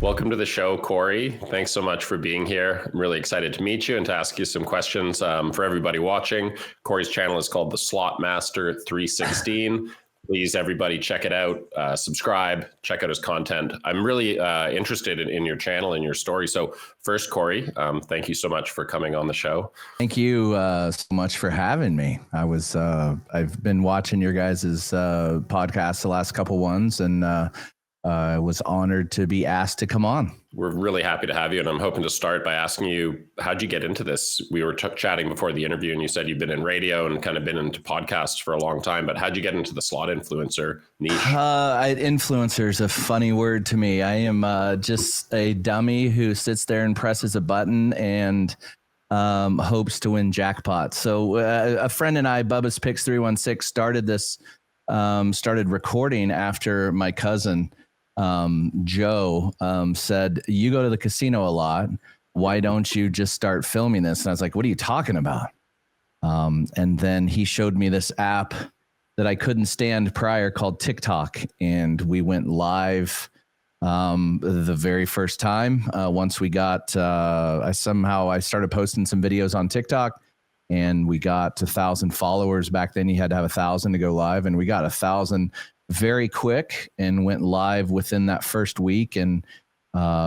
Welcome to the show, Corey. Thanks so much for being here. I'm really excited to meet you and to ask you some questions. For everybody watching, Corey's channel is called the Slot Master 316. Please, everybody, check it out. Subscribe, check out his content. I'm really interested in your channel and your story. So first, Corey, thank you so much for coming on the show. Thank you so much for having me. I've been watching your guys' podcast, the last couple ones, and I was honored to be asked to come on. We're really happy to have you. And I'm hoping to start by asking you, how'd you get into this? We were chatting before the interview and you said you've been in radio and kind of been into podcasts for a long time, but how'd you get into the slot influencer niche? Influencer is a funny word to me. I am just a dummy who sits there and presses a button and hopes to win jackpot. So a friend and I, Bubba's Picks 316, started recording after my cousin, Joe, said, you go to the casino a lot. Why don't you just start filming this? And I was like, what are you talking about? And then he showed me this app that I couldn't stand prior called TikTok. And we went live the very first time. Once we got, I started posting some videos on TikTok and we got 1,000 followers. Back then you had to have 1,000 to go live, and we got 1,000 very quick and went live within that first week. And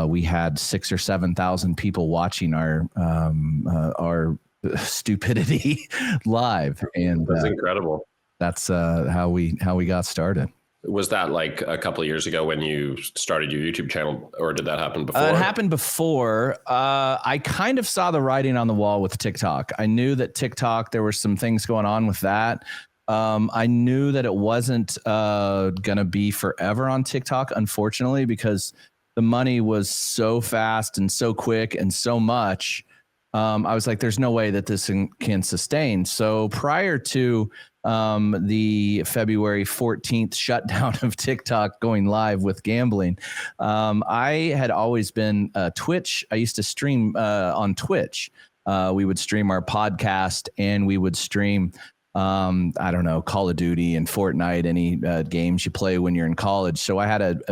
we had 6,000 or 7,000 people watching our stupidity live. And that's incredible. That's how we got started. Was that like a couple of years ago when you started your YouTube channel, or did that happen before? It happened before. I kind of saw the writing on the wall with TikTok. I knew that TikTok, there were some things going on with that. I knew that it wasn't going to be forever on TikTok, unfortunately, because the money was so fast and so quick and so much. I was like, there's no way that this can sustain. So prior to the February 14th shutdown of TikTok going live with gambling, I had always been Twitch. I used to stream on Twitch. We would stream our podcast, and we would stream I don't know, Call of Duty and Fortnite, any games you play when you're in college. So I had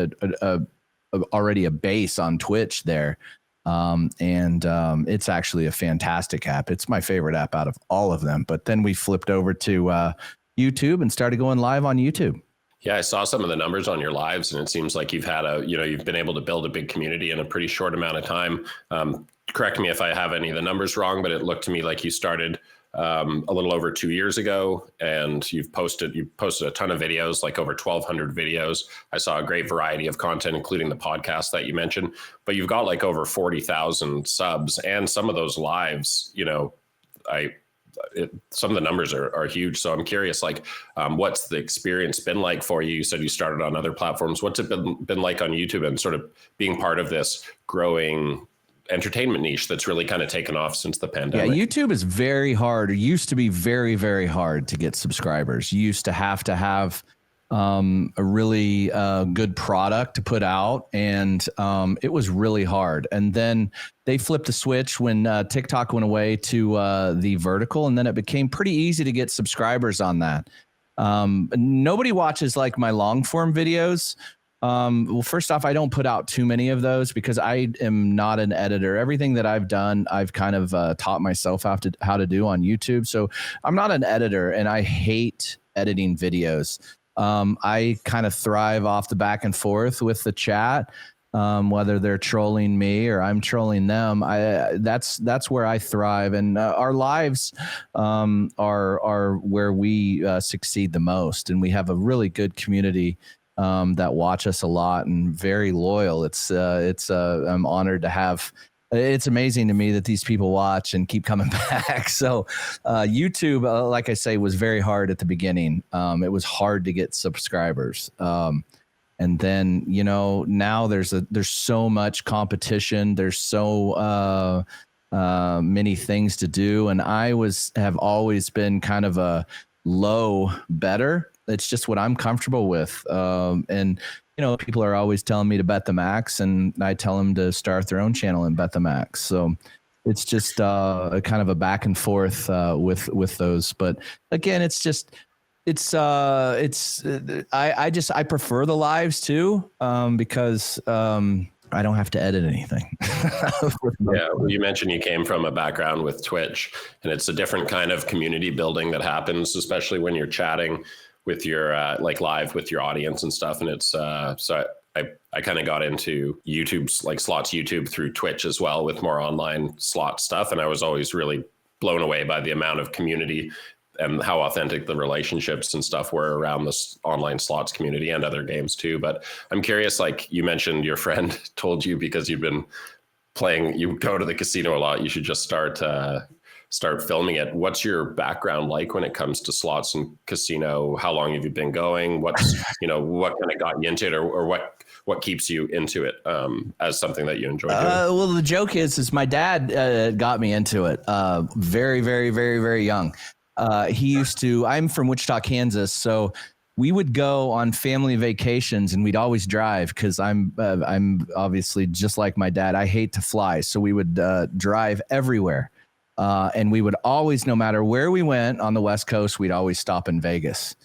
already a base on Twitch there. It's actually a fantastic app. It's my favorite app out of all of them. But then we flipped over to YouTube and started going live on YouTube. Yeah, I saw some of the numbers on your lives, and it seems like you've had you've been able to build a big community in a pretty short amount of time. Correct me if I have any of the numbers wrong, but it looked to me like you started a little over 2 years ago, and you posted a ton of videos, like over 1,200 videos. I saw a great variety of content, including the podcast that you mentioned, but you've got like over 40,000 subs, and some of those lives, some of the numbers are huge. So I'm curious, what's the experience been like for you? You said you started on other platforms. What's it been like on YouTube and sort of being part of this growing entertainment niche that's really kind of taken off since the pandemic? Yeah, YouTube is very hard. It used to be very, very hard to get subscribers. You used to have a really good product to put out, and it was really hard. And then they flipped the switch when TikTok went away to the vertical, and then it became pretty easy to get subscribers on that. Nobody watches like my long form videos. Well, first off, I don't put out too many of those because I am not an editor. Everything that I've done, I've kind of taught myself how to do on YouTube. So I'm not an editor, and I hate editing videos. I kind of thrive off the back and forth with the chat, whether they're trolling me or I'm trolling them. That's where I thrive, and our lives are where we succeed the most, and we have a really good community that watch us a lot and very loyal. I'm honored to have. It's amazing to me that these people watch and keep coming back. So YouTube, like I say, was very hard at the beginning. It was hard to get subscribers. And then, now there's so much competition. There's so many things to do. And I have always been kind of a low better. It's just what I'm comfortable with. And people are always telling me to bet the max, and I tell them to start their own channel and bet the max. So it's just a kind of a back and forth with those. But again, I prefer the lives too, because I don't have to edit anything. Yeah, well, you mentioned you came from a background with Twitch, and it's a different kind of community building that happens, especially when you're chatting with your like live with your audience and stuff. And it's so I kind of got into YouTube's like slots YouTube through Twitch as well with more online slot stuff, and I was always really blown away by the amount of community and how authentic the relationships and stuff were around this online slots community and other games too. But I'm curious, like you mentioned, your friend told you because you've been playing, you go to the casino a lot, you should just start filming it. What's your background like when it comes to slots and casino? How long have you been going? What's, what kind of got you into it, or what keeps you into it as something that you enjoy doing? Well, the joke is my dad got me into it very, very, very, very young. He used to, I'm from Wichita, Kansas. So we would go on family vacations and we'd always drive because I'm obviously just like my dad. I hate to fly. So we would drive everywhere. And we would always, no matter where we went on the West Coast, we'd always stop in Vegas.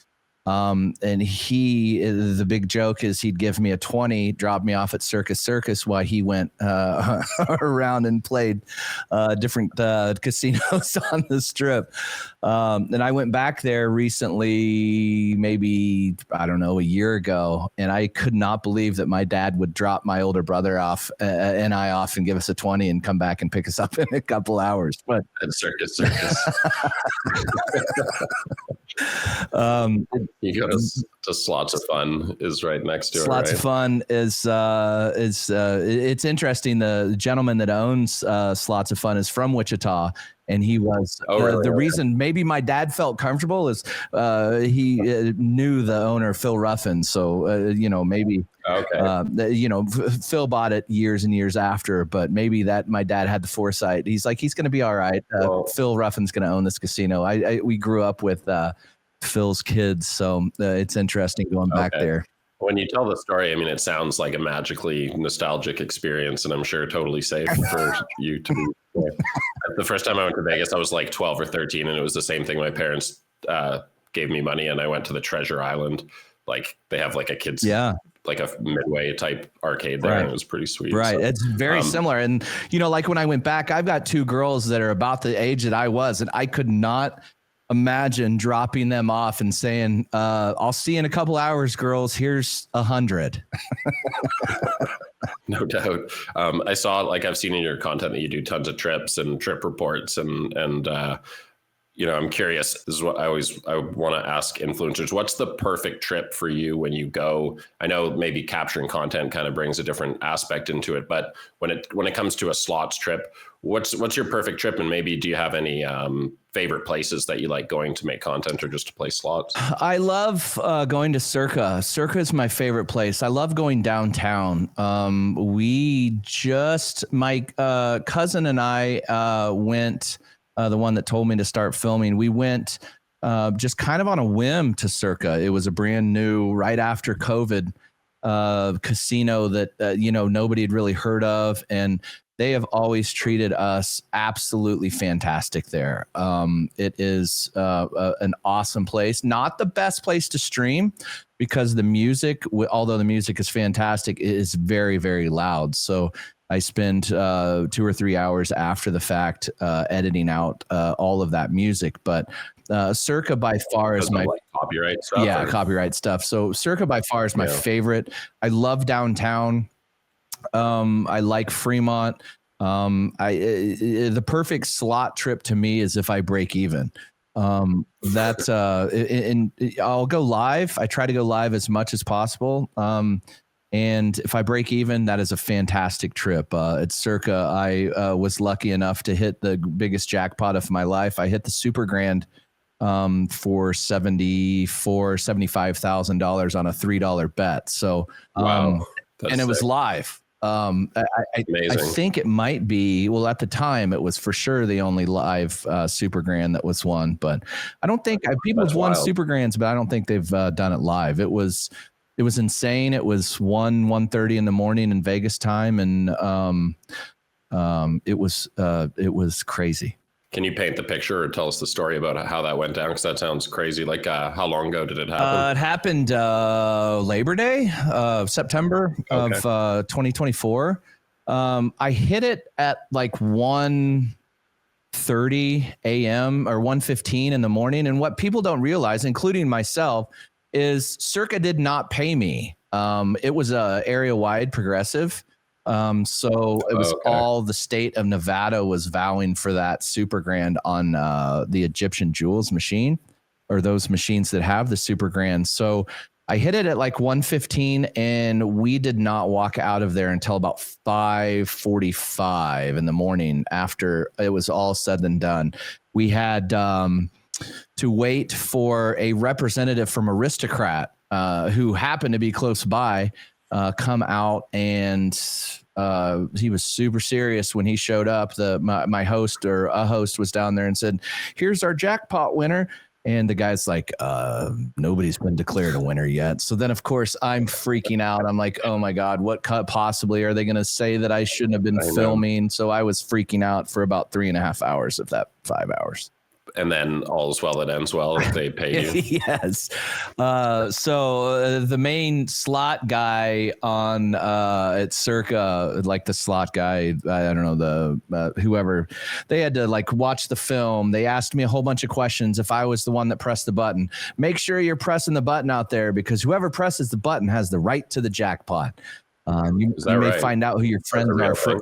And the big joke is he'd give me a 20, drop me off at Circus while he went around and played different casinos on the Strip. And I went back there recently, maybe, I don't know, a year ago, and I could not believe that my dad would drop my older brother off and I off and give us a 20 and come back and pick us up in a couple hours. But at Circus. You go to Slots of Fun is right next to it. Slots of Fun is it's interesting. The gentleman that owns Slots of Fun is from Wichita, and he was the reason maybe my dad felt comfortable is he knew the owner, Phil Ruffin. So maybe Phil bought it years and years after, but maybe that my dad had the foresight. He's like, he's going to be all right. Phil Ruffin's going to own this casino. We grew up with Phil's kids, so it's interesting going back there. When you tell the story, I mean, it sounds like a magically nostalgic experience, and I'm sure totally safe for you to be there. The first time I went to Vegas, I was like 12 or 13, and it was the same thing. My parents gave me money, and I went to the Treasure Island. Like they have like a kids, like a Midway type arcade there, and it was pretty sweet. Right, So, it's very similar. And like when I went back, I've got two girls that are about the age that I was, and I could not imagine dropping them off and saying, I'll see you in a couple hours, girls. Here's 100. No doubt. I saw, like I've seen in your content that you do tons of trips and trip reports and I'm curious, this is what I want to ask influencers. What's the perfect trip for you when you go? I know maybe capturing content kind of brings a different aspect into it, but when it comes to a slots trip, what's your perfect trip? And maybe do you have any favorite places that you like going to make content or just to play slots? I love going to Circa. Circa is my favorite place. I love going downtown. My cousin and I went. The one that told me to start filming, we went just kind of on a whim to Circa. It was a brand new, right after COVID, casino that nobody had really heard of, and they have always treated us absolutely fantastic there. It is an awesome place. Not the best place to stream because the music, although the music is fantastic, is very, very loud. So I spend 2 or 3 hours after the fact editing out all of that music. But Circa by far is my copyright stuff. Yeah, copyright stuff. So Circa by far is my favorite. I love downtown. I like Fremont. The perfect slot trip to me is if I break even. That's and I'll go live. I try to go live as much as possible. And if I break even, that is a fantastic trip. At Circa, I was lucky enough to hit the biggest jackpot of my life. I hit the Super Grand for $75,000 on a $3 bet. So, wow. And it was live. I think it might be, well, at the time it was for sure the only live Super Grand that was won, but I don't think people have won Super Grands, but I don't think they've done it live. It was insane. It was 1:30 in the morning in Vegas time. And it was crazy. Can you paint the picture or tell us the story about how that went down? Because that sounds crazy. Like, how long ago did it happen? It happened Labor Day, September of 2024. I hit it at like 1:30 a.m. or 1:15 in the morning. And what people don't realize, including myself, is Circa did not pay me. It was a area-wide progressive. So it was all the state of Nevada was vowing for that super grand on the Egyptian Jewels machine, or those machines that have the super grand. So I hit it at like 1:15, and we did not walk out of there until about 5:45 in the morning after it was all said and done. We had to wait for a representative from Aristocrat who happened to be close by come out, and he was super serious when he showed up. My host or a host was down there and said, "Here's our jackpot winner." And the guy's like, nobody's been declared a winner yet. So then, of course, I'm freaking out. I'm like, oh, my God, what possibly are they going to say that I shouldn't have been filming? So I was freaking out for about 3.5 hours of that 5 hours. And then all's well that ends well if they pay you. Yes. So the main slot guy on at Circa, like the slot guy, I don't know, the whoever, they had to like watch the film. They asked me a whole bunch of questions if I was the one that pressed the button. Make sure you're pressing the button out there, because whoever presses the button has the right to the jackpot. You may find out who your friends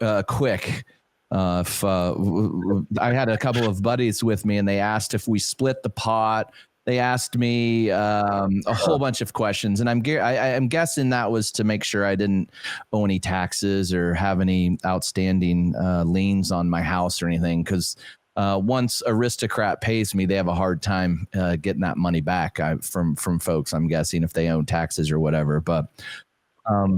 are quick. If I had a couple of buddies with me, and they asked if we split the pot. They asked me a whole bunch of questions, and I'm guessing that was to make sure I didn't owe any taxes or have any outstanding liens on my house or anything. Because once Aristocrat pays me, they have a hard time getting that money back from folks. I'm guessing if they owe taxes or whatever, but.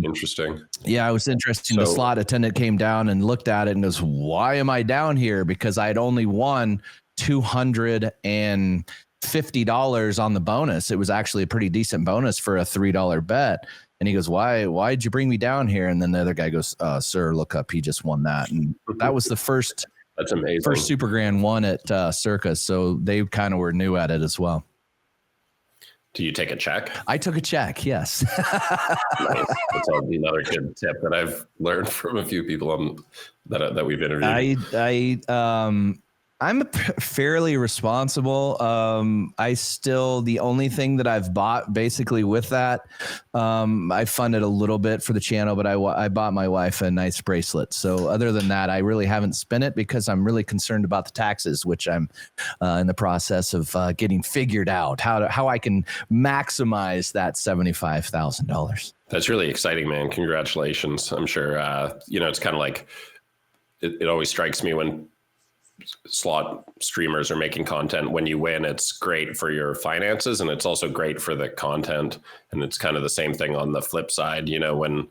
Interesting. Yeah, it was interesting. So, the slot attendant came down and looked at it and goes, "Why am I down here?" Because I had only won $250 on the bonus. It was actually a pretty decent bonus for a $3 bet. And he goes, why'd you bring me down here? And then the other guy goes, "Sir, look up. He just won that." And that was the first. That's amazing. First Super Grand won at Circa. So they kind of were new at it as well. Do you take a check? I took a check. Yes. Nice. That's another good tip that I've learned from a few people that we've interviewed. I'm fairly responsible. The only thing that I've bought basically with that, I funded a little bit for the channel, but I bought my wife a nice bracelet. So other than that, I really haven't spent it because I'm really concerned about the taxes, which I'm in the process of getting figured out how I can maximize that $75,000. That's really exciting, man. Congratulations. I'm sure, it's kind of like, it always strikes me when slot streamers are making content. When you win, it's great for your finances, and it's also great for the content. And it's kind of the same thing on the flip side. When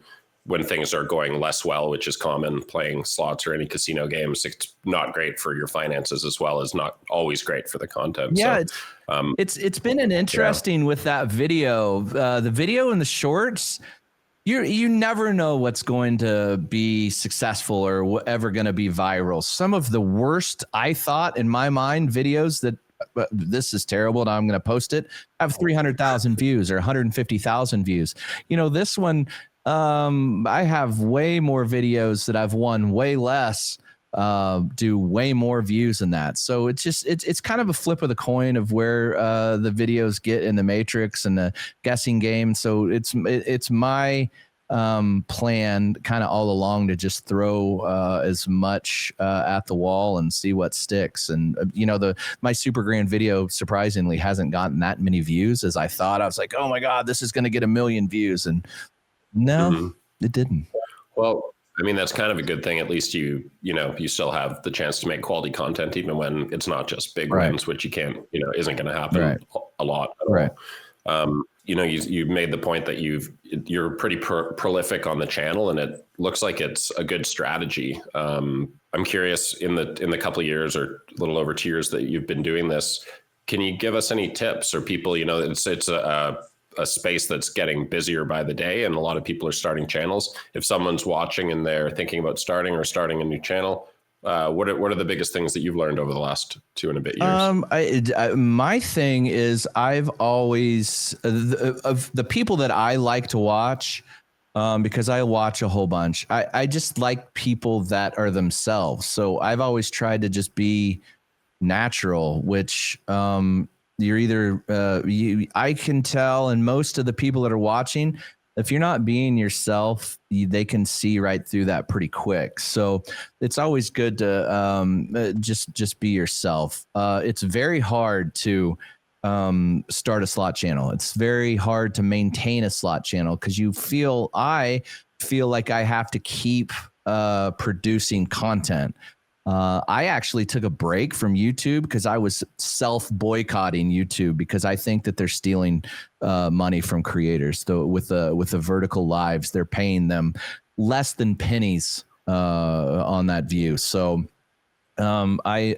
things are going less well, which is common playing slots or any casino games, it's not great for your finances, as well as not always great for the content. Yeah, so, it's been an interesting with that video, the video and the shorts. You never know what's going to be successful or ever going to be viral. Some of the worst, I thought, in my mind, videos that this is terrible and I'm going to post it, have 300,000 views or 150,000 views. This one, I have way more videos that I've won way less, do way more views than that. So it's kind of a flip of the coin of where the videos get in the matrix and the guessing game. So it's my plan kind of all along to just throw as much at the wall and see what sticks. And my Super Grand video surprisingly hasn't gotten that many views as I thought. I was like, oh my God, this is going to get 1 million views, and no, it didn't. Well, I mean, that's kind of a good thing. At least you still have the chance to make quality content, even when it's not just big wins, which you can't, isn't going to happen a lot. Right. You made the point that you're pretty prolific on the channel, and it looks like it's a good strategy. I'm curious, in the couple of years or a little over 2 years that you've been doing this, can you give us any tips, or people, it's a space that's getting busier by the day, and a lot of people are starting channels. If someone's watching and they're thinking about starting a new channel, What are the biggest things that you've learned over the last 2 and a bit years? My thing is I've always of the people that I like to watch, because I watch a whole bunch. I just like people that are themselves. So I've always tried to just be natural, which you're either I can tell, and most of the people that are watching, if you're not being yourself, they can see right through that pretty quick. So it's always good to just be yourself. It's very hard to start a slot channel. It's very hard to maintain a slot channel because I feel like I have to keep producing content. I actually took a break from YouTube because I was self-boycotting YouTube because I think that they're stealing money from creators. So with the vertical lives, they're paying them less than pennies on that view. So I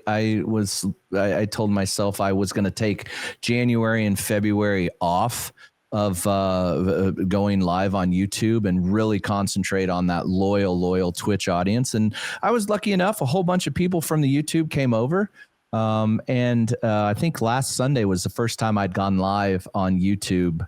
told myself I was going to take January and February off of going live on YouTube and really concentrate on that loyal Twitch audience. And I was lucky enough, a whole bunch of people from the YouTube came over. And I think last Sunday was the first time I'd gone live on YouTube.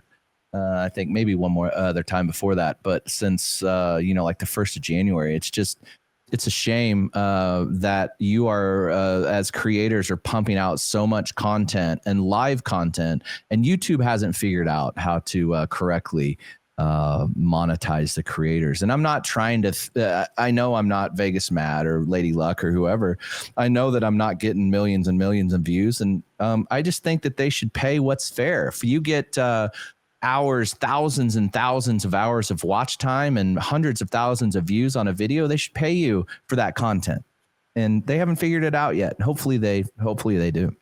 I think maybe one more other time before that. But since, like the 1st of January, it's a shame that you are, as creators, are pumping out so much content and live content, and YouTube hasn't figured out how to correctly monetize the creators. And I'm not trying to, I know I'm not Vegas Matt or Lady Luck or whoever. I know that I'm not getting millions and millions of views. And I just think that they should pay what's fair. If you get hours, thousands and thousands of hours of watch time and hundreds of thousands of views on a video, they should pay you for that content. And they haven't figured it out yet. Hopefully they do.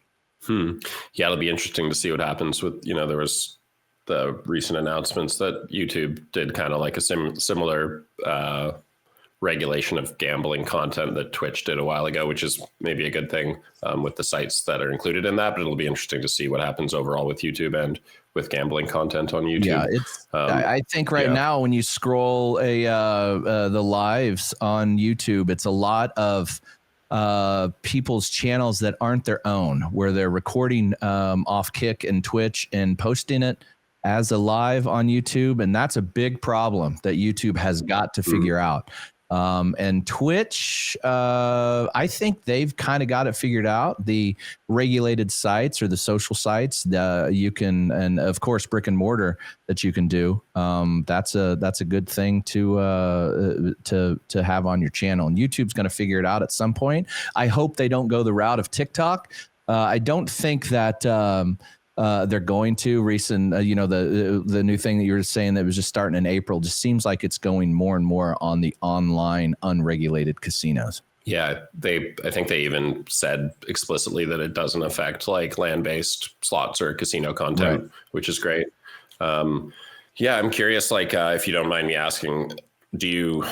Yeah, it'll be interesting to see what happens with, there was the recent announcements that YouTube did kind of like a similar regulation of gambling content that Twitch did a while ago, which is maybe a good thing with the sites that are included in that. But it'll be interesting to see what happens overall with YouTube and with gambling content on YouTube. Yeah, I think now when you scroll the lives on YouTube, it's a lot of people's channels that aren't their own, where they're recording off Kick and Twitch and posting it as a live on YouTube. And that's a big problem that YouTube has got to figure out. And Twitch, I think they've kind of got it figured out. The regulated sites or the social sites, you can, and of course, brick and mortar that you can do. That's a good thing to have on your channel. And YouTube's going to figure it out at some point. I hope they don't go the route of TikTok. I don't think that they're going to. Recent, the new thing that you were saying that was just starting in April just seems like it's going more and more on the online unregulated casinos. Yeah, I think they even said explicitly that it doesn't affect like land-based slots or casino content, right, which is great. Yeah, I'm curious, like, if you don't mind me asking, do you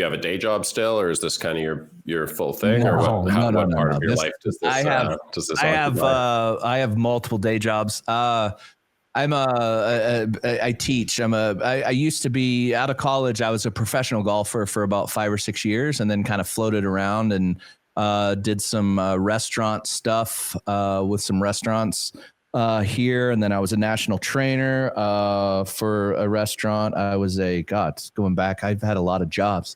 have a day job still, or is this kind of your full thing? No, or what part of your life does this I have multiple day jobs. I teach. I used to be out of college. I was a professional golfer for about 5 or 6 years, and then kind of floated around and did some restaurant stuff with some restaurants here. And then I was a national trainer for a restaurant. I was going back, I've had a lot of jobs.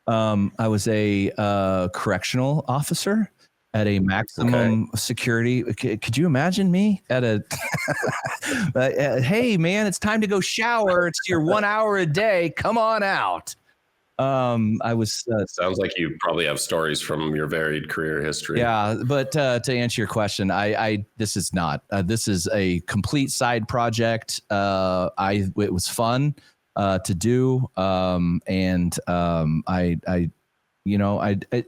I was a correctional officer at a maximum security. Could you imagine me at a, hey man, it's time to go shower. It's your 1 hour a day. Come on out. I was sounds like you probably have stories from your varied career history. Yeah, but to answer your question, this is not. This is a complete side project. It was fun to do, and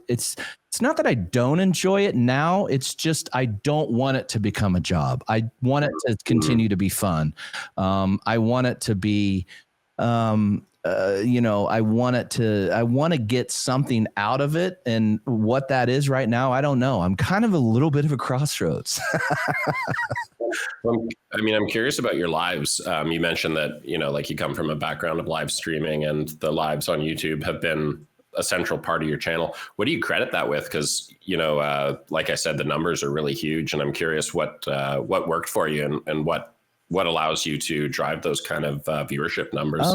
it's not that I don't enjoy it now. It's just I don't want it to become a job. I want it to continue to be fun. I want it to be. I want to get something out of it, and what that is right now, I don't know. I'm kind of a little bit of a crossroads. I'm curious about your lives. You mentioned that, like you come from a background of live streaming, and the lives on YouTube have been a central part of your channel. What do you credit that with? Because, like I said, the numbers are really huge, and I'm curious what worked for you and what allows you to drive those kind of viewership numbers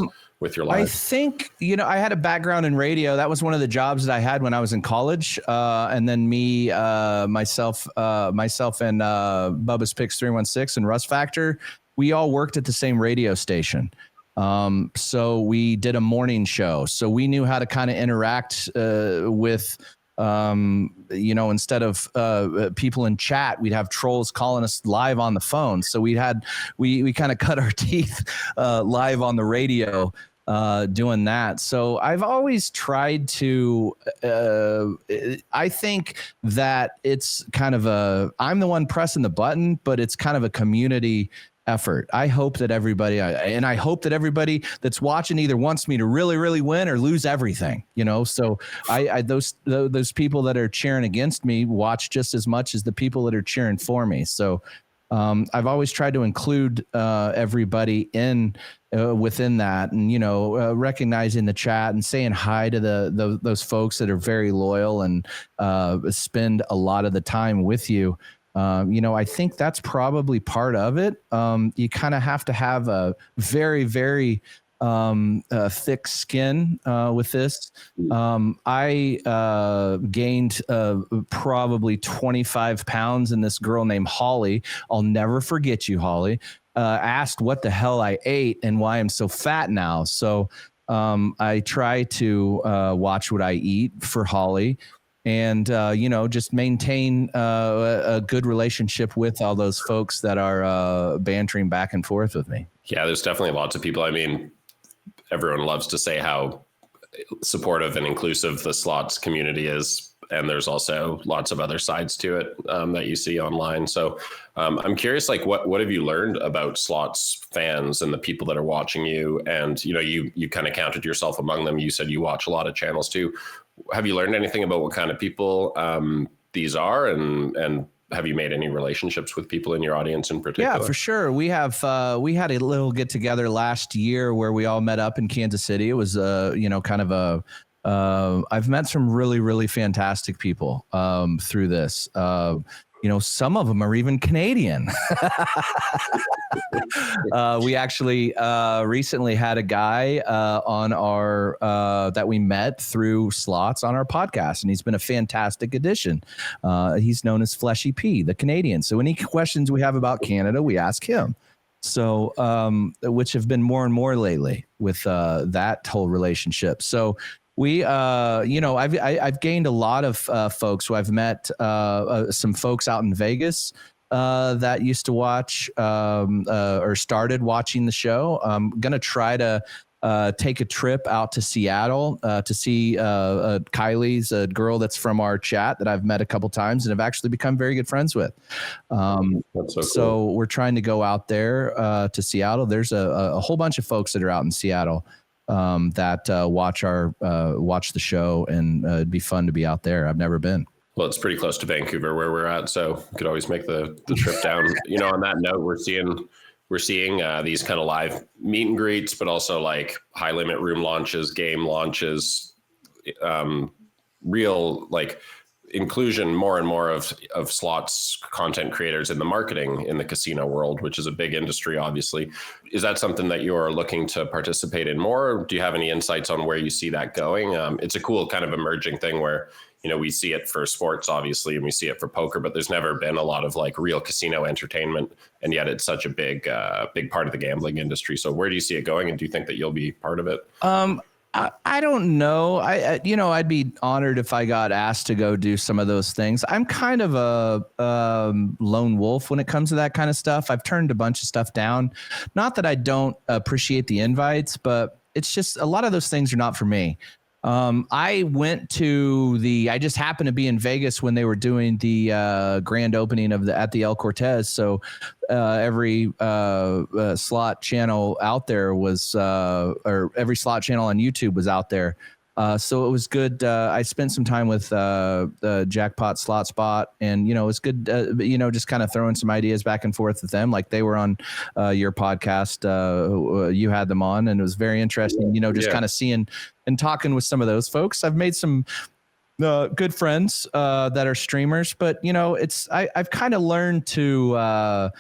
with your live. I think, I had a background in radio. That was one of the jobs that I had when I was in college. And then myself and Bubba's Picks 316 and Russ Factor, we all worked at the same radio station. So we did a morning show. So we knew how to kind of interact with, instead of people in chat, we'd have trolls calling us live on the phone. So we kind of cut our teeth live on the radio doing that. So I've always tried to, I think that it's kind of I'm the one pressing the button, but it's kind of a community effort. I hope that everybody that's watching either wants me to really, really win or lose everything, so those people that are cheering against me watch just as much as the people that are cheering for me. So I've always tried to include everybody within that, and recognizing the chat and saying hi to those folks that are very loyal and spend a lot of the time with you. I think that's probably part of it. You kind of have to have a very, very thick skin with this. I gained probably 25 pounds, and this girl named Holly, I'll never forget you, Holly, asked what the hell I ate and why I'm so fat now. So I try to watch what I eat for Holly. And, just maintain a good relationship with all those folks that are bantering back and forth with me. Yeah, there's definitely lots of people. I mean, everyone loves to say how supportive and inclusive the slots community is. And there's also lots of other sides to it that you see online. So I'm curious, like, what have you learned about slots fans and the people that are watching you? And, you kind of counted yourself among them. You said you watch a lot of channels too. Have you learned anything about what kind of people these are, and have you made any relationships with people in your audience in particular? Yeah, for sure. We had a little get together last year where we all met up in Kansas City. It was kind of I've met some really, really fantastic people through this. Some of them are even Canadian. We actually recently had a guy on our that we met through slots on our podcast, and he's been a fantastic addition. He's known as Fleshy P, the Canadian. So any questions we have about Canada, we ask him. So which have been more and more lately with that whole relationship. So we, I've gained a lot of folks who I've met, some folks out in Vegas that used to watch or started watching the show. I'm going to try to take a trip out to Seattle to see Kylie's a girl that's from our chat that I've met a couple times and have actually become very good friends with. That's so cool. So we're trying to go out there to Seattle. There's a whole bunch of folks that are out in Seattle that watch the show, and it'd be fun to be out there. I've never been. Well, it's pretty close to Vancouver where we're at, so we could always make the trip down. On that note, we're seeing these kind of live meet and greets, but also like high limit room launches, game launches, real like inclusion more and more of slots content creators in the marketing in the casino world, which is a big industry, obviously. Is that something that you're looking to participate in more? Or do you have any insights on where you see that going? It's a cool kind of emerging thing where, we see it for sports, obviously, and we see it for poker, but there's never been a lot of like real casino entertainment. And yet it's such a big part of the gambling industry. So where do you see it going? And do you think that you'll be part of it? I don't know. I'd be honored if I got asked to go do some of those things. I'm kind of a lone wolf when it comes to that kind of stuff. I've turned a bunch of stuff down. Not that I don't appreciate the invites, but it's just a lot of those things are not for me. I just happened to be in Vegas when they were doing the grand opening at the El Cortez. So every slot channel out there was, or every slot channel on YouTube was out there So it was good. I spent some time with Jackpot, SlotsBot, and it was good. Just kind of throwing some ideas back and forth with them. Like they were on your podcast. You had them on, and it was very interesting. Just kind of seeing and talking with some of those folks. I've made some good friends that are streamers, but I've kind of learned to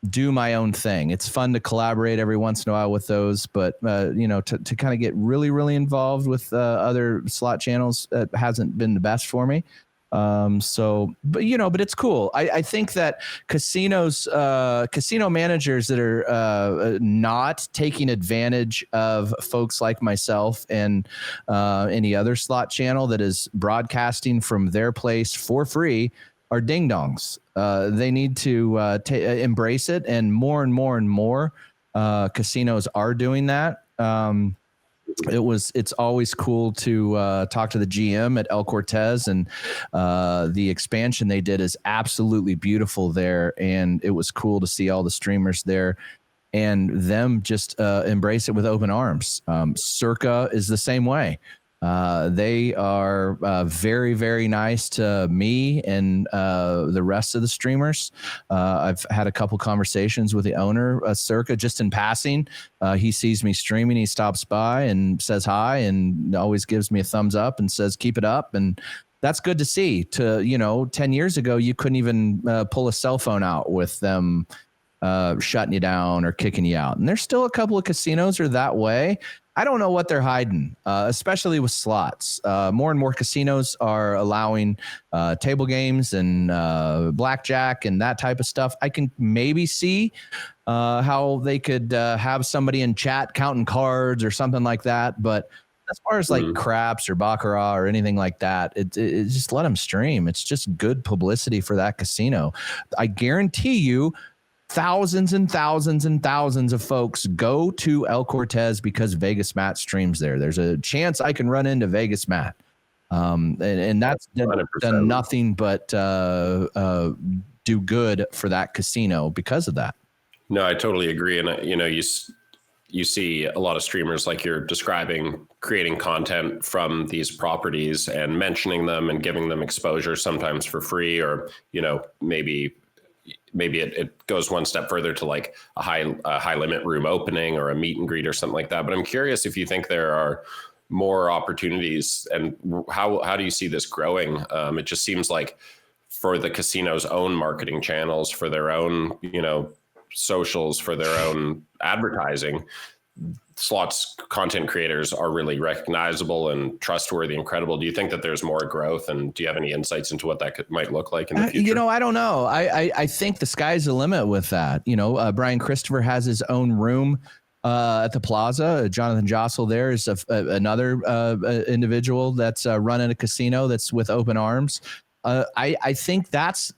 do my own thing. It's fun to collaborate every once in a while with those, but to kind of get really, really involved with other slot channels hasn't been the best for me. But it's cool. I think that casino managers that are not taking advantage of folks like myself and any other slot channel that is broadcasting from their place for free are ding dongs. They need to embrace it, and more casinos are doing that. It's always cool to talk to the GM at El Cortez, and the expansion they did is absolutely beautiful there, and it was cool to see all the streamers there and them just embrace it with open arms. Circa is the same way. They are very, very nice to me and the rest of the streamers. I've had a couple conversations with the owner, Circa, just in passing. He sees me streaming. He stops by and says hi and always gives me a thumbs up and says, keep it up. And that's good to see. 10 years ago, you couldn't even pull a cell phone out with them shutting you down or kicking you out. And there's still a couple of casinos are that way. I don't know what they're hiding, especially with slots. More and more casinos are allowing table games and blackjack and that type of stuff. I can maybe see how they could have somebody in chat counting cards or something like that. But as far as like craps or baccarat or anything like that, it just let them stream. It's just good publicity for that casino. I guarantee you, thousands and thousands and thousands of folks go to El Cortez because Vegas Matt streams there. There's a chance I can run into Vegas Matt. And that's done nothing but do good for that casino because of that. No, I totally agree. And, you see a lot of streamers like you're describing creating content from these properties and mentioning them and giving them exposure, sometimes for free, or, maybe it goes one step further to like a high limit room opening or a meet and greet or something like that. But I'm curious if you think there are more opportunities, and how do you see this growing? It just seems like for the casino's own marketing channels, for their own, socials, for their own advertising, slots content creators are really recognizable and trustworthy and credible. Do you think that there's more growth, and do you have any insights into what that might look like in the future? I don't know. I think the sky's the limit with that. Brian Christopher has his own room at the Plaza. Jonathan Jossel there is another individual that's running a casino that's with open arms. I think that's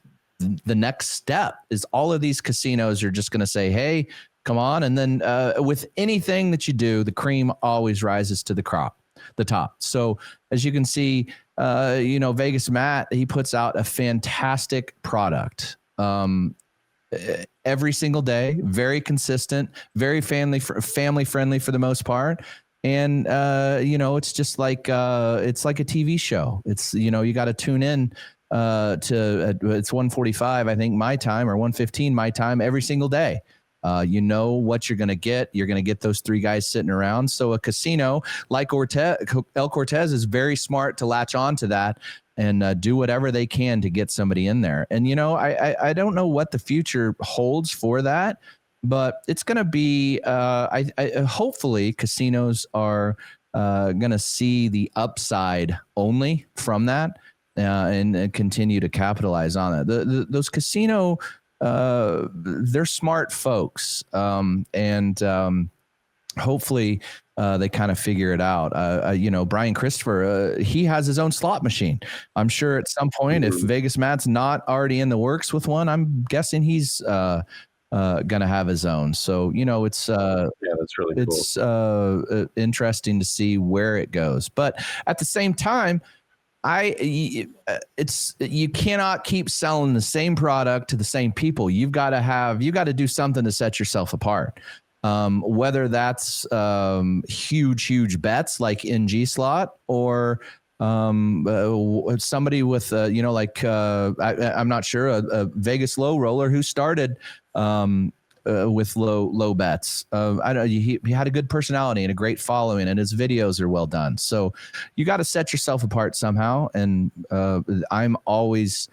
the next step. Is all of these casinos are just going to say, hey, come on. And then with anything that you do, the cream always rises to the top. So as you can see, Vegas Matt, he puts out a fantastic product every single day, very consistent, very family friendly for the most part. And, it's just like it's like a TV show. It's, you got to tune in to it's 1:45, I think, my time, or 1:15 my time every single day. You know what you're going to get. You're going to get those three guys sitting around. So a casino like El Cortez is very smart to latch on to that and do whatever they can to get somebody in there. And, I don't know what the future holds for that, but it's going to be hopefully casinos are going to see the upside only from that and continue to capitalize on it. Those casino they're smart folks. And hopefully they kind of figure it out. Brian Christopher, he has his own slot machine. I'm sure at some point, if Vegas Matt's not already in the works with one, I'm guessing he's going to have his own. So, it's that's really cool. It's interesting to see where it goes. But at the same time, you cannot keep selling the same product to the same people. You've got to do something to set yourself apart. whether that's huge bets like in G slot or somebody with, I'm not sure, a Vegas low roller who started with low bets. I don't. He had a good personality and a great following, and his videos are well done. So you got to set yourself apart somehow. And I'm always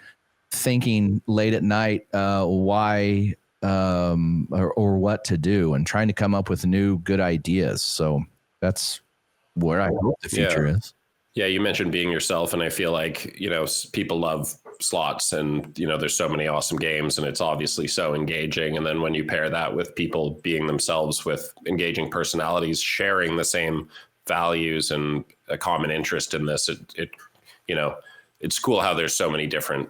thinking late at night why or what to do, and trying to come up with new good ideas. So that's where I hope the future is. Yeah, you mentioned being yourself, and I feel like, people love slots, and, there's so many awesome games, and it's obviously so engaging. And then when you pair that with people being themselves, with engaging personalities, sharing the same values and a common interest in this, it's cool how there's so many different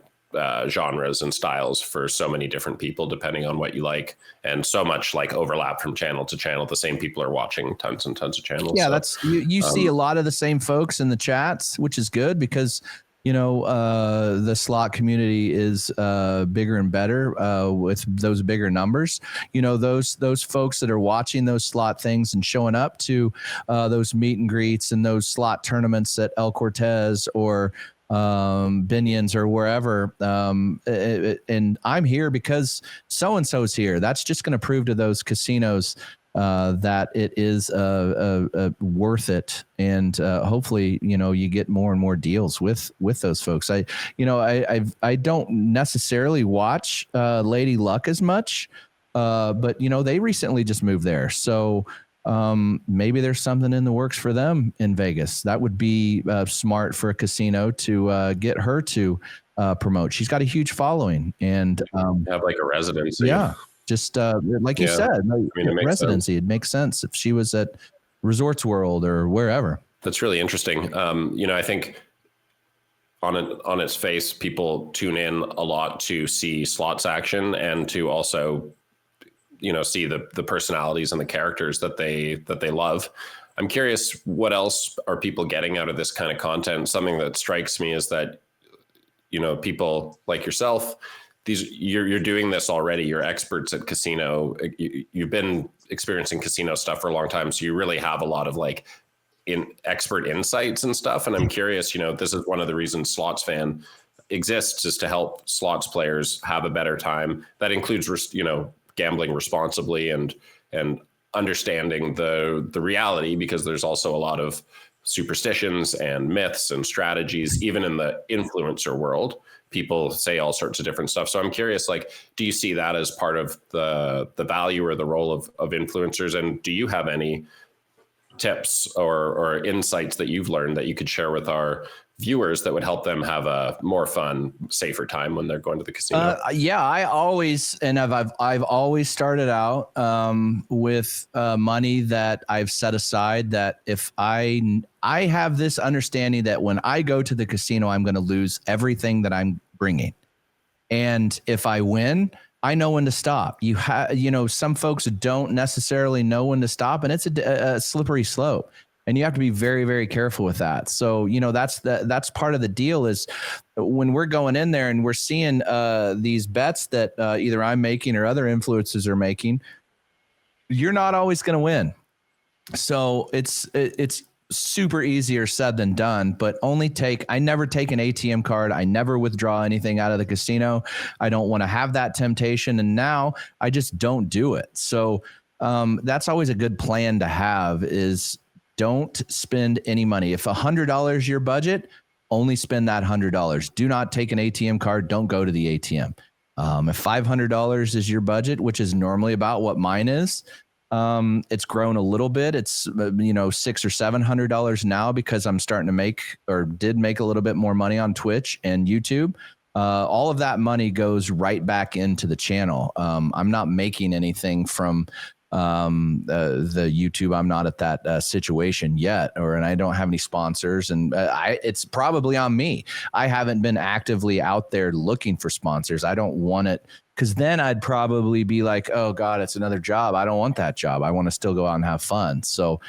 genres and styles for so many different people, depending on what you like, and so much like overlap from channel to channel. The same people are watching tons and tons of channels. Yeah, so, that's you see a lot of the same folks in the chats, which is good because the slot community is bigger and better with those bigger numbers. Those folks that are watching those slot things and showing up to those meet and greets and those slot tournaments at El Cortez or Binions or wherever. And I'm here because so-and-so's here. That's just going to prove to those casinos that it is worth it. And hopefully, you get more and more deals with those folks. I don't necessarily watch Lady Luck as much, but they recently just moved there. So maybe there's something in the works for them in Vegas. That would be smart for a casino to get her to promote. She's got a huge following and have like a residency. Yeah. Just like you said, residency. It makes sense if she was at Resorts World or wherever. That's really interesting. I think on its face, people tune in a lot to see slots action and to also see the personalities and the characters that they love. I'm curious, what else are people getting out of this kind of content? Something that strikes me is that, people like yourself, you're doing this already. You're experts at casino. You've been experiencing casino stuff for a long time. So you really have a lot of expert insights and stuff. And I'm curious, this is one of the reasons SlotsFan exists, is to help slots players have a better time. That includes, gambling responsibly and understanding the reality, because there's also a lot of superstitions and myths and strategies, even in the influencer world. People say all sorts of different stuff. So I'm curious, do you see that as part of the value or the role of influencers? And do you have any tips or insights that you've learned that you could share with our viewers that would help them have a more fun, safer time when they're going to the casino? I always, and I've always started out with money that I've set aside, that if I have this understanding that when I go to the casino, I'm going to lose everything that I'm bringing. And if I win, I know when to stop. Some folks don't necessarily know when to stop, and it's a slippery slope. And you have to be very, very careful with that. So, that's part of the deal, is when we're going in there and we're seeing these bets that either I'm making or other influencers are making, you're not always going to win. So it's super easier said than done, but I never take an ATM card. I never withdraw anything out of the casino. I don't want to have that temptation. And now I just don't do it. So that's always a good plan to have, is don't spend any money. If $100 your budget, only spend that $100. Do not take an ATM card. Don't go to the ATM. If $500 is your budget, which is normally about what mine is, it's grown a little bit. It's $600 or $700 now, because I'm starting to did make a little bit more money on Twitch and YouTube. All of that money goes right back into the channel. I'm not making anything from the YouTube. I'm not at that situation yet, and I don't have any sponsors, and it's probably on me. I haven't been actively out there looking for sponsors. I don't want it, because then I'd probably be like, oh God, it's another job. I don't want that job. I want to still go out and have fun. So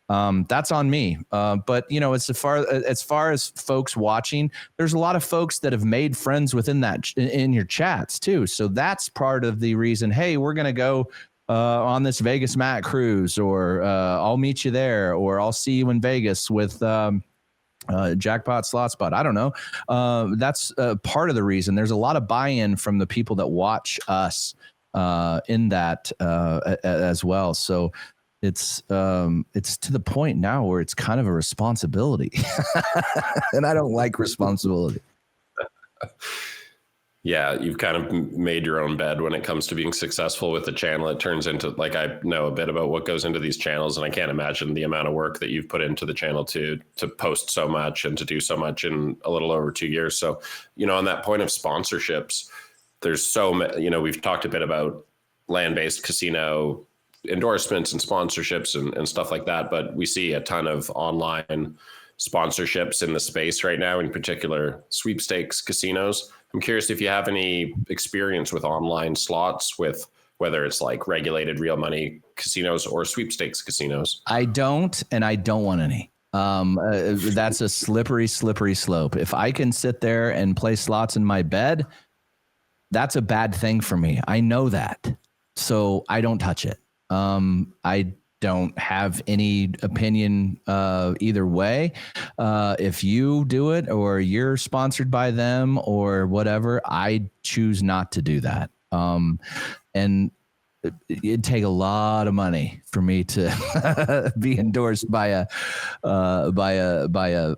that's on me. But as far as folks watching, there's a lot of folks that have made friends within that in your chats too. So that's part of the reason, hey, we're going to go on this Vegas Matt cruise, or I'll meet you there, or I'll see you in Vegas with jackpot, slot spot. I don't know. That's part of the reason. There's a lot of buy-in from the people that watch us in that as well. So it's to the point now where it's kind of a responsibility, and I don't like responsibility. Yeah, you've kind of made your own bed when it comes to being successful with the channel. It turns into, like, I know a bit about what goes into these channels, and I can't imagine the amount of work that you've put into the channel to post so much and to do so much in a little over 2 years. So, on that point of sponsorships, there's so many, we've talked a bit about land-based casino endorsements and sponsorships and stuff like that, but we see a ton of online sponsorships in the space right now, in particular sweepstakes casinos. I'm curious if you have any experience with online slots, with whether it's like regulated real money casinos or sweepstakes casinos. I don't, and I don't want any. That's a slippery slope. If I can sit there and play slots in my bed, that's a bad thing for me. I know that. So I don't touch it. I don't have any opinion either way. If you do it or you're sponsored by them or whatever, I choose not to do that. And it'd take a lot of money for me to be endorsed by a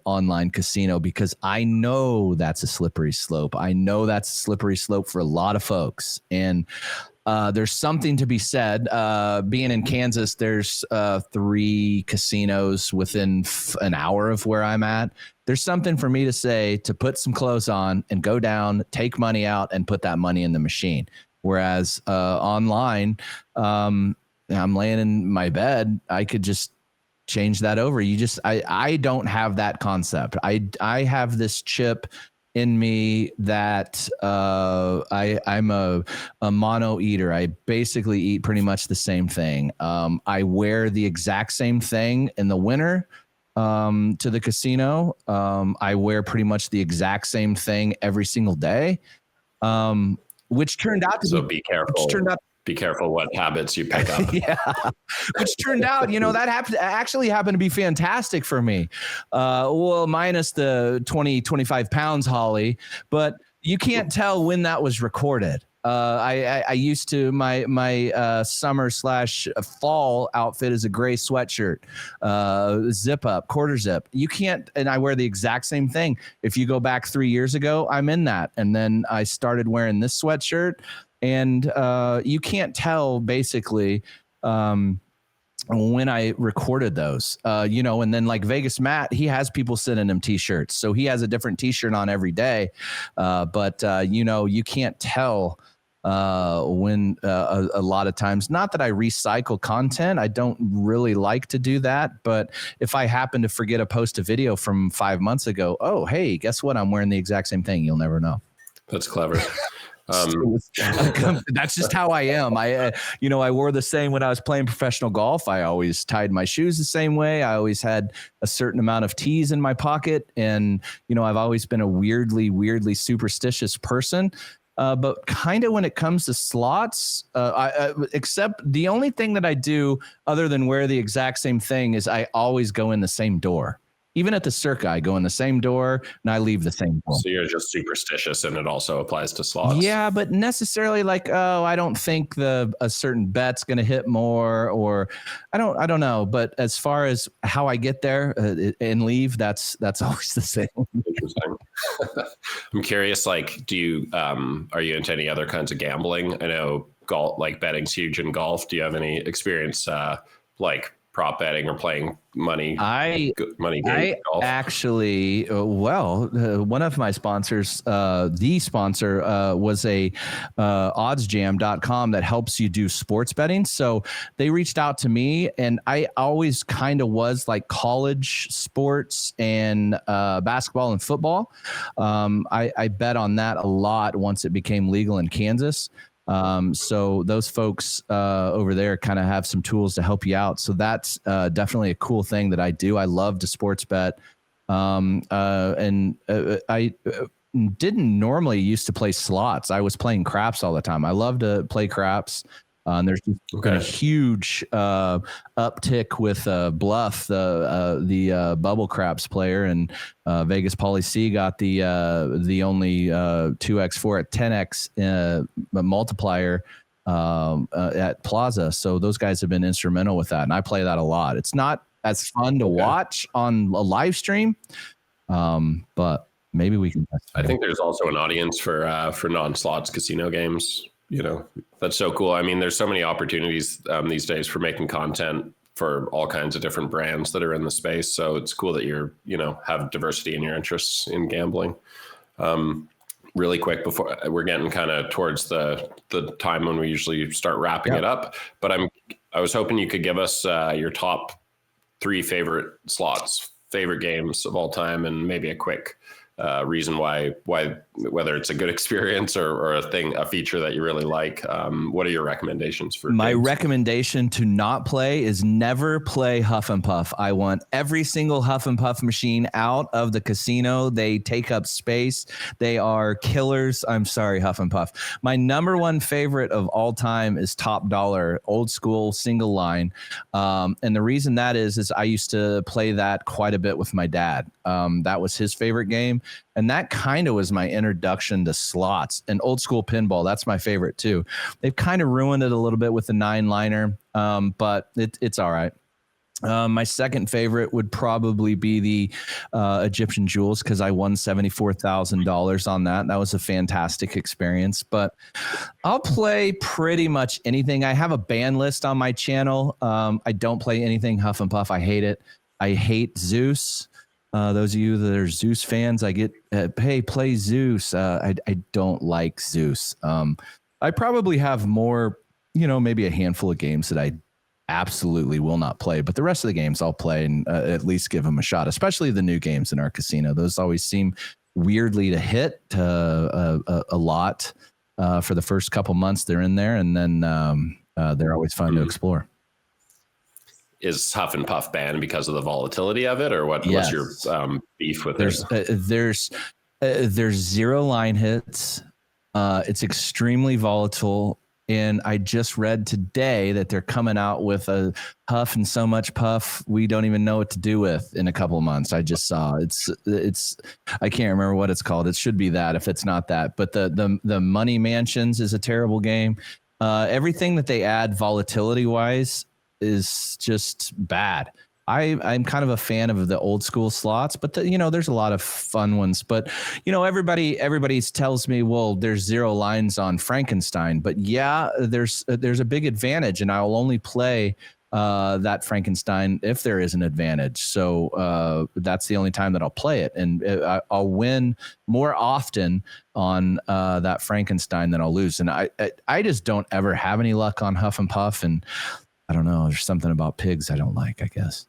online casino, because I know that's a slippery slope. I know that's a slippery slope for a lot of folks. And there's something to be said. Being in Kansas, there's 3 casinos within an hour of where I'm at. There's something for me to say to put some clothes on and go down, take money out, and put that money in the machine. Whereas online, I'm laying in my bed, I could just change that over. I don't have that concept. I have this chip in me that I'm a mono eater. I basically eat pretty much the same thing. I wear the exact same thing in the winter to the casino. I wear pretty much the exact same thing every single day, which turned out to be careful. Be careful what habits you pick up. Yeah. Which turned out, that actually happened to be fantastic for me. Well, minus the 25 pounds, Holly, but you can't tell when that was recorded. I used to, my summer / fall outfit is a gray sweatshirt, zip up, quarter zip. You can't, and I wear the exact same thing. If you go back 3 years ago, I'm in that. And then I started wearing this sweatshirt. And you can't tell basically when I recorded those, and then like Vegas Matt, he has people sending him T-shirts. So he has a different T-shirt on every day. But you can't tell when a lot of times, not that I recycle content. I don't really like to do that. But if I happen to forget to post a video from 5 months ago, oh, hey, guess what? I'm wearing the exact same thing. You'll never know. That's clever. That's just how I am. I wore the same when I was playing professional golf. I always tied my shoes the same way. I always had a certain amount of tees in my pocket. And, I've always been a weirdly superstitious person. But kind of when it comes to slots, except the only thing that I do other than wear the exact same thing is I always go in the same door. Even at the Circa, I go in the same door and I leave the same door. So you're just superstitious, and it also applies to slots. Yeah, but necessarily like, I don't think a certain bet's going to hit more, or I don't know. But as far as how I get there and leave, that's always the same. Interesting. I'm curious, like, do you are you into any other kinds of gambling? I know golf, like betting's huge in golf. Do you have any experience like prop betting or playing money game golf? Actually, one of my sponsors, the sponsor was a oddsjam.com that helps you do sports betting. So they reached out to me, and I always kind of was like college sports and basketball and football. I bet on that a lot once it became legal in Kansas. So those folks over there kind of have some tools to help you out. So that's definitely a cool thing that I do. I love to sports bet. I didn't normally used to play slots. I was playing craps all the time. I love to play craps. And there's been a huge uptick with Bluff, the Bubble Craps player, and Vegas Poly C got the only 2x4 at 10x multiplier at Plaza. So those guys have been instrumental with that, and I play that a lot. It's not as fun to watch on a live stream, but maybe we can. I think there's also an audience for non-slots casino games. That's so cool. I mean, there's so many opportunities these days for making content for all kinds of different brands that are in the space. So it's cool that you're, have diversity in your interests in gambling. Really quick before we're getting kind of towards the time when we usually start wrapping it up, but I was hoping you could give us your top 3 favorite slots, favorite games of all time, and maybe a quick reason why, whether it's a good experience or a feature that you really like. What are your recommendations for my games? recommendation to not play is never play Huff and Puff. I want every single Huff and Puff machine out of the casino. They take up space. They are killers. I'm sorry, Huff and Puff. My number one favorite of all time is Top Dollar, old school single line. And the reason that is I used to play that quite a bit with my dad. That was his favorite game. And that kind of was my introduction to slots and old school pinball. That's my favorite too. They've kind of ruined it a little bit with the 9-liner, but it's all right. My second favorite would probably be the Egyptian Jewels, because I won $74,000 on that. That was a fantastic experience. But I'll play pretty much anything. I have a ban list on my channel. I don't play anything Huff and Puff. I hate it. I hate Zeus. Those of you that are Zeus fans, I get, hey, play Zeus. I don't like Zeus. I probably have more, maybe a handful of games that I absolutely will not play, but the rest of the games I'll play and at least give them a shot, especially the new games in our casino. Those always seem weirdly to hit a lot for the first couple months they're in there, and then they're always fun to explore. Is Huff and Puff banned because of the volatility of it, or what? Yes. What's your beef with it? There's 0 line hits. It's extremely volatile, and I just read today that they're coming out with a Huff and so much Puff we don't even know what to do with in a couple of months. I just saw it's I can't remember what it's called. It should be that if it's not that. But the Money Mansions is a terrible game. Everything that they add volatility wise is just bad. I'm kind of a fan of the old school slots, but there's a lot of fun ones. But everybody tells me, well, there's 0 lines on Frankenstein, but yeah, there's a big advantage, and I'll only play that Frankenstein if there is an advantage. So that's the only time that I'll play it, and I'll win more often on that Frankenstein than I'll lose. And I just don't ever have any luck on Huff and Puff, and I don't know. There's something about pigs I don't like, I guess.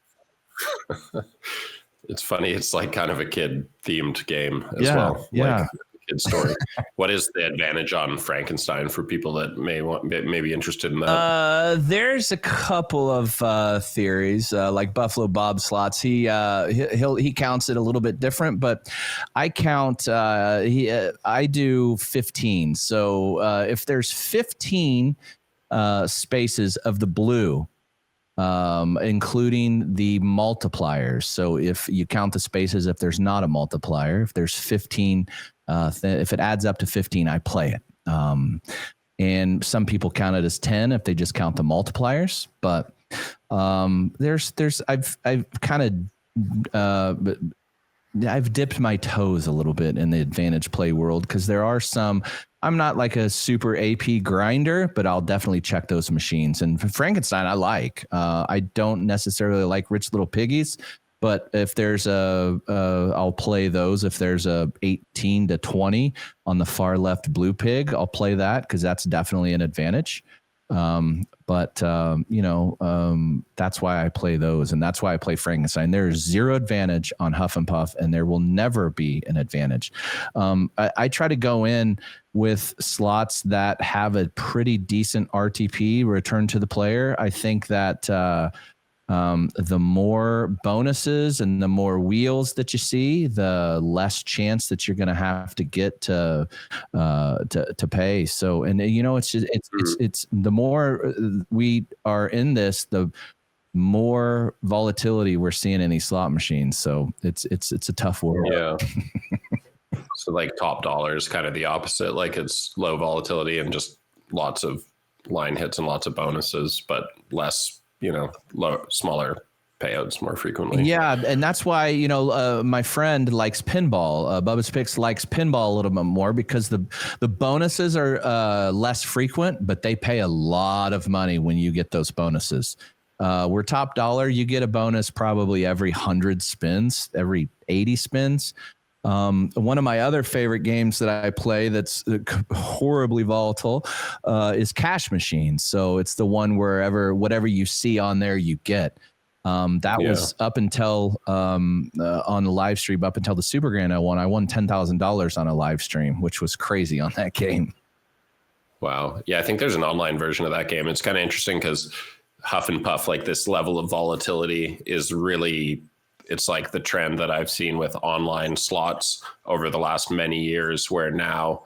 It's funny. It's like kind of a kid themed game as well. Yeah. Like a kid story. What is the advantage on Frankenstein for people that may be interested in that? There's a couple of theories, like Buffalo Bob Slots. He counts it a little bit different, but I count, I do 15. So if there's 15 spaces of the blue, including the multipliers. So if you count the spaces, if there's not a multiplier, if there's 15, if it adds up to 15, I play it. And some people count it as 10 if they just count the multipliers. But I've dipped my toes a little bit in the advantage play world, because there are some. I'm not like a super AP grinder, but I'll definitely check those machines. And Frankenstein, I like. I don't necessarily like Rich Little Piggies, but if there's I'll play those. If there's a 18 to 20 on the far left blue pig, I'll play that, because that's definitely an advantage. That's why I play those, and that's why I play Frankenstein. There is 0 advantage on Huff and Puff, and there will never be an advantage. I try to go in with slots that have a pretty decent RTP, return to the player. I think that the more bonuses and the more wheels that you see, the less chance that you're going to have to get to pay. So, and it's just, it's the more we are in this, the more volatility we're seeing in these slot machines. So it's a tough world. Yeah. So like top dollar is kind of the opposite. Like it's low volatility and just lots of line hits and lots of bonuses, but less, smaller payouts more frequently. Yeah. And that's why, my friend likes pinball. Bubba's Picks likes pinball a little bit more because the bonuses are less frequent, but they pay a lot of money when you get those bonuses. We're top dollar. You get a bonus probably every 100 spins, every 80 spins. One of my other favorite games that I play that's horribly volatile is Cash Machines. So it's the one whatever you see on there, you get. That was up until on the live stream, up until the Super Grand I won $10,000 on a live stream, which was crazy on that game. Wow. Yeah, I think there's an online version of that game. It's kind of interesting because Huff and Puff, like this level of volatility is really, it's like the trend that I've seen with online slots over the last many years, where now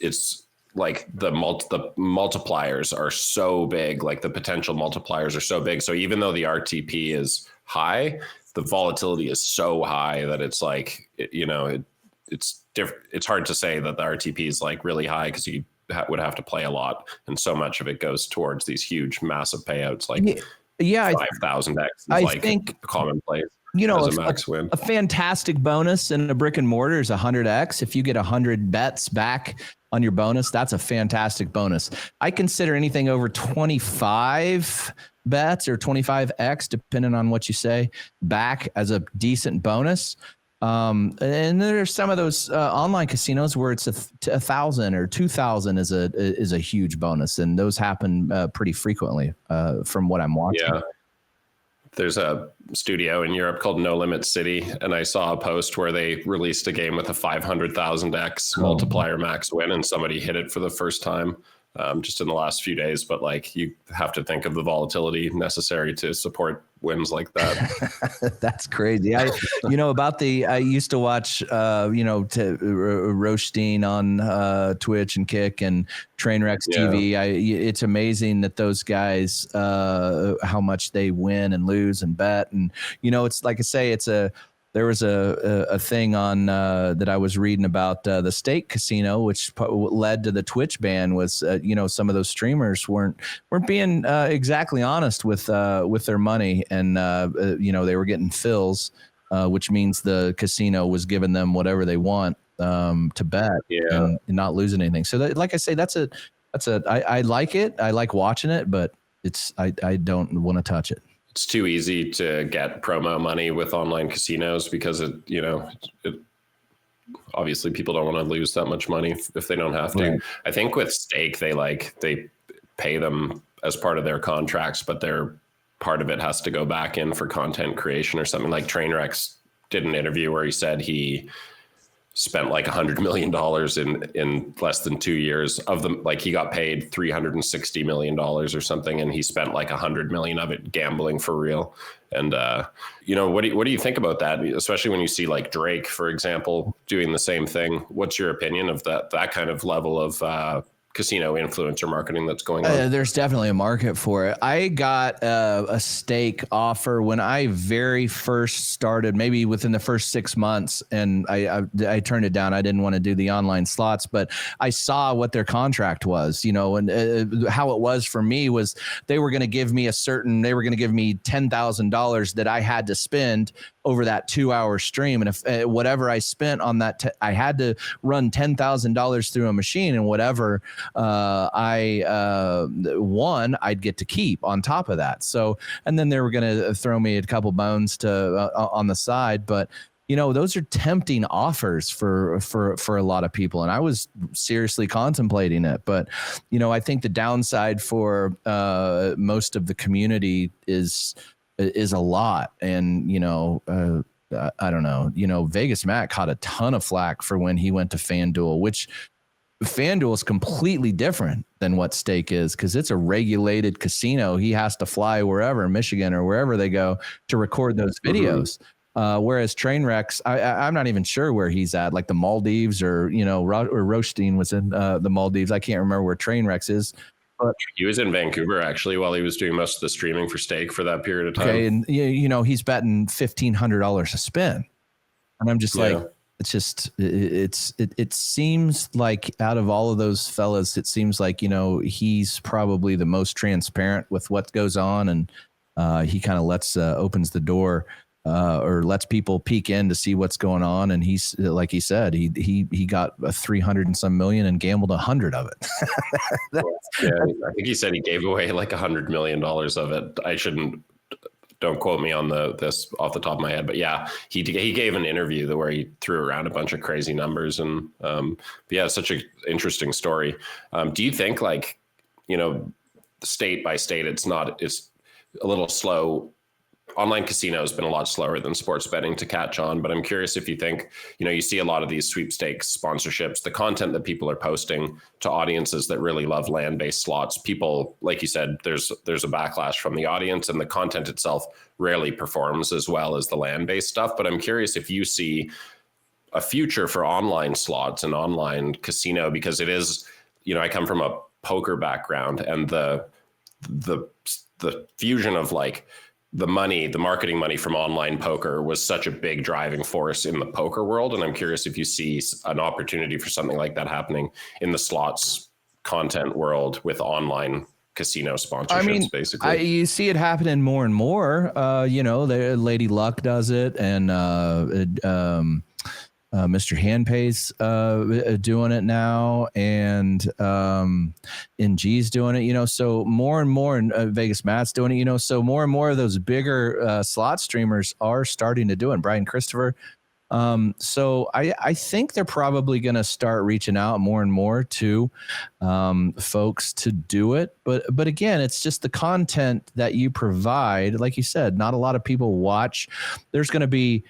it's like the multipliers are so big, like the potential multipliers are so big. So even though the RTP is high, the volatility is so high that it's like, it's different. It's hard to say that the RTP is like really high because you would have to play a lot. And so much of it goes towards these huge, massive payouts, like 5,000x is like commonplace. As a max win. A fantastic bonus in a brick and mortar is 100x. If you get 100 bets back on your bonus, that's a fantastic bonus. I consider anything over 25 bets or 25x, depending on what you say, back as a decent bonus. And there's some of those online casinos where it's 1,000 or 2,000 is a huge bonus, and those happen pretty frequently from what I'm watching. Yeah. There's a studio in Europe called No Limit City, and I saw a post where they released a game with a 500,000x multiplier max win, and somebody hit it for the first time just in the last few days. But like, you have to think of the volatility necessary to support wins like that. That's crazy. I used to watch, Rothstein on Twitch and Kick and Trainwrecks TV. It's amazing that those guys, how much they win and lose and bet. And, it's like I say, there was a thing on that I was reading about the Stake Casino, which led to the Twitch ban. Was some of those streamers weren't being exactly honest with their money, and they were getting fills, which means the casino was giving them whatever they want to bet and not losing anything. So like I say, I like it. I like watching it, but I don't want to touch it. It's too easy to get promo money with online casinos because it obviously people don't want to lose that much money if they don't have to. Right. I think with Stake, they pay them as part of their contracts, but their part of it has to go back in for content creation or something. Like Trainwrecks did an interview where he said he spent like $100 million in less than 2 years of them. Like he got paid $360 million or something, and he spent like 100 million of it gambling for real. And what do you think about that? Especially when you see like Drake, for example, doing the same thing. What's your opinion of that kind of level of casino influencer marketing that's going on? There's definitely a market for it. I got a stake offer when I very first started, maybe within the first 6 months, and I turned it down. I didn't want to do the online slots, but I saw what their contract was, and how it was for me was they were going to give me $10,000 that I had to spend over that 2-hour stream. And if whatever I spent on that, I had to run $10,000 through a machine, and whatever I won, I'd get to keep on top of that. So, and then they were going to throw me a couple bones on the side, but those are tempting offers for a lot of people. And I was seriously contemplating it, but I think the downside for most of the community is a lot. And, I don't know, Vegas Mac caught a ton of flack for when he went to FanDuel, which FanDuel is completely different than what stake is because it's a regulated casino. He has to fly wherever, Michigan or wherever they go to record those videos. Whereas Trainwrecks, I'm not even sure where he's at, like the Maldives or, or Rothstein was in the Maldives. I can't remember where Trainwrecks is. But he was in Vancouver actually while he was doing most of the streaming for stake for that period of time. Okay, and he's betting $1,500 a spin, and I'm just like, it's just it seems like out of all of those fellas, it seems like he's probably the most transparent with what goes on, and he kind of opens the door. Or lets people peek in to see what's going on, and he's like he said, he got a 300 and some million and gambled 100 of it. I think he said he gave away like $100 million of it. Don't quote me on this off the top of my head, but yeah, he gave an interview where he threw around a bunch of crazy numbers, and it's such an interesting story. Do you think state by state, it's a little slow? Online casino has been a lot slower than sports betting to catch on, but I'm curious if you think, you see a lot of these sweepstakes sponsorships, the content that people are posting to audiences that really love land-based slots. People, like you said, there's a backlash from the audience, and the content itself rarely performs as well as the land-based stuff. But I'm curious if you see a future for online slots and online casino, because it is, I come from a poker background, and the fusion of the marketing money from online poker was such a big driving force in the poker world. And I'm curious if you see an opportunity for something like that happening in the slots content world with online casino sponsorships, basically. You see it happening more and more. Lady Luck does it, and Mr. Handpay's doing it now, and NG's doing it, so more and more, and Vegas Matt's doing it, so more and more of those bigger slot streamers are starting to do it. Brian Christopher. So I think they're probably going to start reaching out more and more to folks to do it. But again, it's just the content that you provide. Like you said, not a lot of people watch. There's going to be,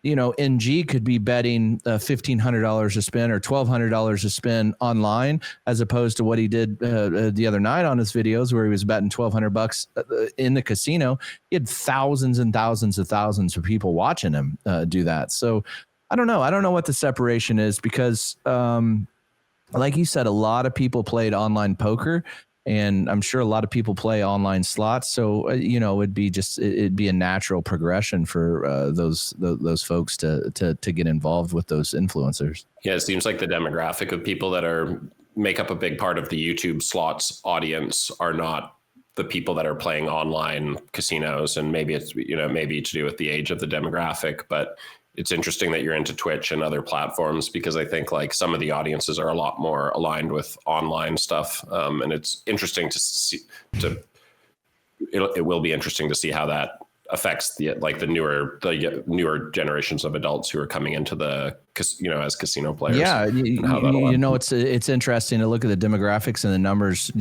NG could be betting $1,500 a spin or $1,200 a spin online, as opposed to what he did the other night on his videos where he was betting $1,200 in the casino. He had thousands and thousands of people watching him do that. So I don't know. I don't know what the separation is, because like you said, a lot of people played online poker, and I'm sure a lot of people play online slots. So, it'd be a natural progression for those folks to get involved with those influencers. Yeah, it seems like the demographic of people that make up a big part of the YouTube slots audience are not the people that are playing online casinos. And maybe it's, maybe to do with the age of the demographic, but it's interesting that you're into Twitch and other platforms, because I think some of the audiences are a lot more aligned with online stuff. And it's interesting to see, it will be interesting to see how that affects the newer generations of adults who are coming into as casino players. Yeah. It's interesting to look at the demographics and the numbers,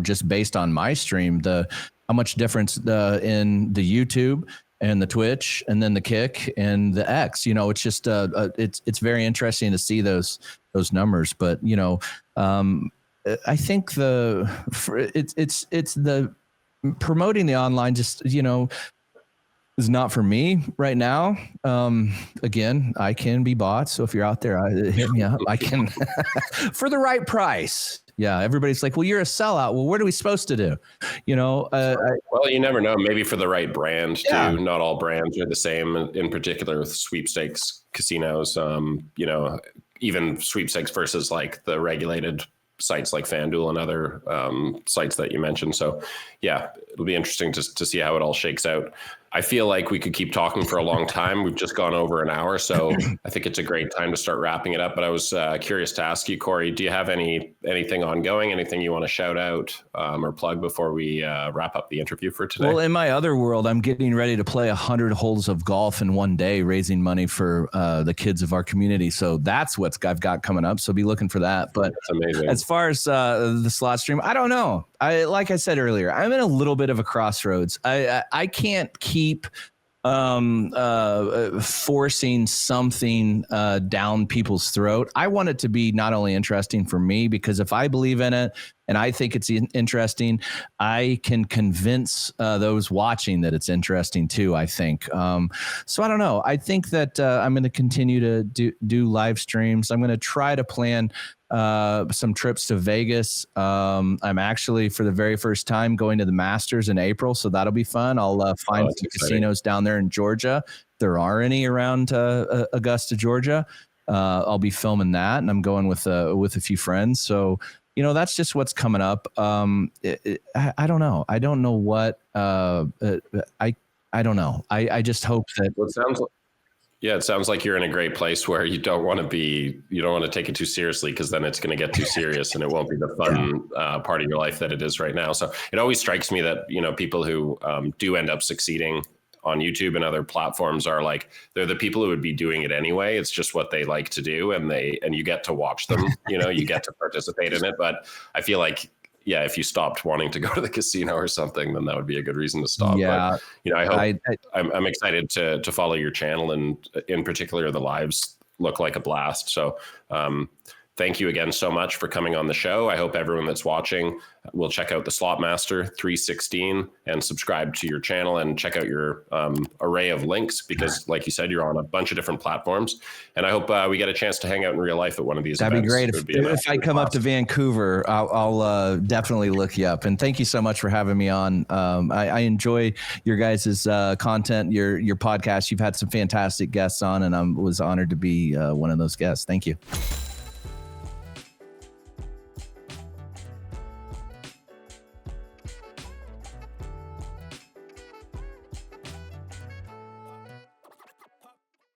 just based on my stream, how much difference in the YouTube and the Twitch, and then the Kick and the X. It's just it's very interesting to see those numbers. But I think it's the promoting the online just is not for me right now. Again, I can be bought, so if you're out there, hit me up. I can for the right price. Yeah, everybody's like, well, you're a sellout. Well, what are we supposed to do? Well, you never know. Maybe for the right brand, too. Yeah. Not all brands are the same. In particular, with sweepstakes casinos, even sweepstakes versus the regulated sites like FanDuel and other sites that you mentioned. So, yeah, it'll be interesting to see how it all shakes out. I feel like we could keep talking for a long time. We've just gone over an hour, so I think it's a great time to start wrapping it up. But I was curious to ask you, Corey, do you have anything ongoing, anything you want to shout out or plug before we wrap up the interview for today? Well, in my other world, I'm getting ready to play 100 holes of golf in one day, raising money for the kids of our community. So that's what I've got coming up. So be looking for that. But that's amazing. As far as the slot stream, I don't know. Like I said earlier, I'm in a little bit of a crossroads. I can't keep forcing something down people's throat. I want it to be not only interesting for me, because if I believe in it and I think it's interesting, I can convince those watching that it's interesting too, I think. So I don't know. I think that I'm going to continue to do live streams. I'm going to try to plan some trips to Vegas. I'm actually, for the very first time, going to the Masters in April, so that'll be fun. I'll find some casinos down there in Georgia. If there are any around Augusta, Georgia. I'll be filming that, and I'm going with a few friends. So, you know, that's just what's coming up. I don't know. I don't know what I don't know. I just hope that. Well, it sounds like you're in a great place where you don't want to take it too seriously, because then it's going to get too serious and it won't be the fun part of your life that it is right now. So it always strikes me that, you know, people who do end up succeeding on YouTube and other platforms are like, they're the people who would be doing it anyway. It's just what they like to do. And you get to watch them, you know, you get to participate in it. But I feel like, yeah, if you stopped wanting to go to the casino or something, then that would be a good reason to stop. Yeah. But, you know, I'm excited to follow your channel, and in particular, the lives look like a blast. So, thank you again so much for coming on the show. I hope everyone that's watching will check out the Slotmaster 316 and subscribe to your channel and check out your array of links, because like you said, you're on a bunch of different platforms. And I hope we get a chance to hang out in real life at one of these That'd events. Be great. If I come up to Vancouver, I'll definitely look you up. And thank you so much for having me on. I enjoy your guys' content, your podcast. You've had some fantastic guests on, and I was honored to be one of those guests. Thank you.